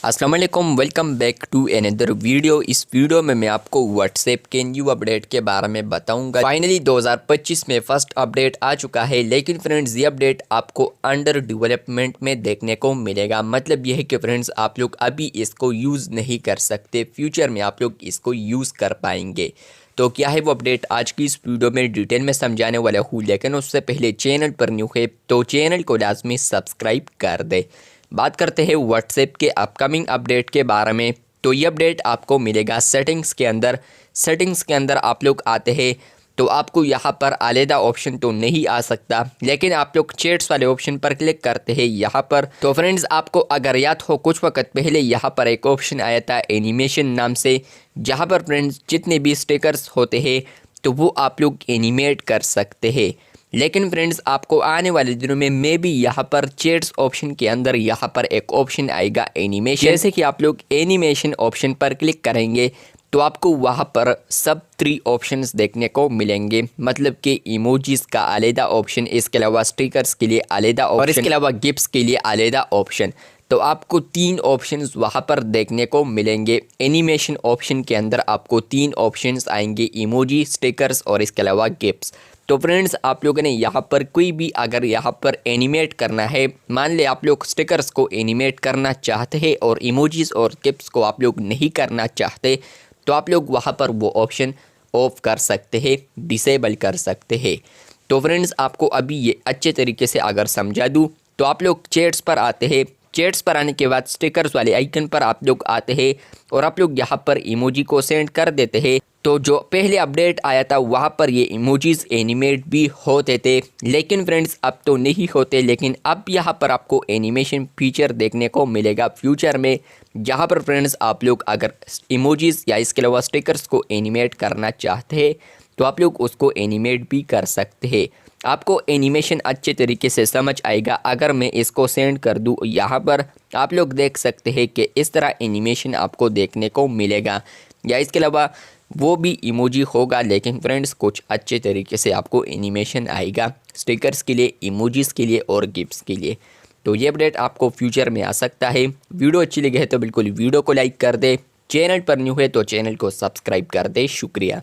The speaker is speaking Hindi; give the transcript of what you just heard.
अस्सलाम वालेकुम, welcome back to another video. इस वीडियो में मैं आपको व्हाट्सएप के न्यू अपडेट के बारे में बताऊंगा। फाइनली 2025 में फर्स्ट अपडेट आ चुका है, लेकिन फ्रेंड्स ये अपडेट आपको अंडर डेवलपमेंट में देखने को मिलेगा। मतलब यह है कि फ्रेंड्स आप लोग अभी इसको यूज़ नहीं कर सकते, फ्यूचर में आप लोग इसको यूज़ कर पाएंगे। तो क्या है वो अपडेट, आज की इस वीडियो में डिटेल में समझाने वाला हूँ। लेकिन उससे पहले चैनल पर न्यू है तो चैनल को लाजमी सब्सक्राइब कर दे। बात करते हैं व्हाट्सएप के अपकमिंग अपडेट के बारे में। तो ये अपडेट आपको मिलेगा सेटिंग्स के अंदर। सेटिंग्स के अंदर आप लोग आते हैं तो आपको यहाँ पर अलहदा ऑप्शन तो नहीं आ सकता, लेकिन आप लोग चैट्स वाले ऑप्शन पर क्लिक करते हैं यहाँ पर। तो फ्रेंड्स आपको अगर याद हो, कुछ वक्त पहले यहाँ पर एक ऑप्शन आया था एनिमेशन नाम से, जहाँ पर फ्रेंड्स जितने भी स्टिकर्स होते हैं तो वो आप लोग एनिमेट कर सकते हैं। लेकिन फ्रेंड्स आपको आने वाले दिनों में मे भी यहाँ पर चैट्स ऑप्शन के अंदर यहाँ पर एक ऑप्शन आएगा एनिमेशन। जैसे कि आप लोग एनिमेशन ऑप्शन पर क्लिक करेंगे तो आपको वहाँ पर सब 3 ऑप्शंस देखने को मिलेंगे। मतलब कि इमोजीज का अलहदा ऑप्शन, इसके अलावा स्टिकर्स के लिए अलहदा ऑप्शन और इसके अलावा गिफ्ट्स के लिए अलहदा ऑप्शन। तो आपको 3 ऑप्शंस वहाँ पर देखने को मिलेंगे। एनिमेशन ऑप्शन के अंदर आपको 3 ऑप्शंस आएंगे, इमोजी, स्टिकर्स और इसके अलावा गिफ्ट्स। तो फ्रेंड्स आप लोगों ने यहाँ पर कोई भी अगर यहाँ पर एनिमेट करना है, मान ले आप लोग स्टिकर्स को एनिमेट करना चाहते हैं और इमोजीज और गिफ्ट्स को आप लोग नहीं करना चाहते, तो आप लोग वहाँ पर वो ऑप्शन ऑफ कर सकते हैं, डिसेबल कर सकते हैं। तो फ्रेंड्स आपको अभी ये अच्छे तरीके से अगर समझा दूँ तो आप लोग चैट्स पर आते हैं। चैट्स पर आने के बाद स्टिकर्स वाले आइकन पर आप लोग आते हैं और आप लोग यहाँ पर इमोजी को सेंड कर देते हैं। तो जो पहले अपडेट आया था वहाँ पर ये इमोजीज एनिमेट भी होते थे, लेकिन फ्रेंड्स अब तो नहीं होते। लेकिन अब यहाँ पर आपको एनिमेशन फीचर देखने को मिलेगा फ्यूचर में, जहाँ पर फ्रेंड्स आप लोग अगर इमोजीज या इसके अलावा स्टिकर्स को एनिमेट करना चाहते हैं तो आप लोग उसको एनिमेट भी कर सकते हैं। आपको एनिमेशन अच्छे तरीके से समझ आएगा। अगर मैं इसको सेंड कर दूं यहाँ पर, आप लोग देख सकते हैं कि इस तरह एनिमेशन आपको देखने को मिलेगा। या इसके अलावा वो भी इमोजी होगा, लेकिन फ्रेंड्स कुछ अच्छे तरीके से आपको एनिमेशन आएगा स्टिकर्स के लिए, इमोजीज़ के लिए और गिफ्ट्स के लिए। तो ये अपडेट आपको फ्यूचर में आ सकता है। वीडियो अच्छी लगी है तो बिल्कुल वीडियो को लाइक कर दे। चैनल पर न्यू है तो चैनल को सब्सक्राइब कर दे। शुक्रिया।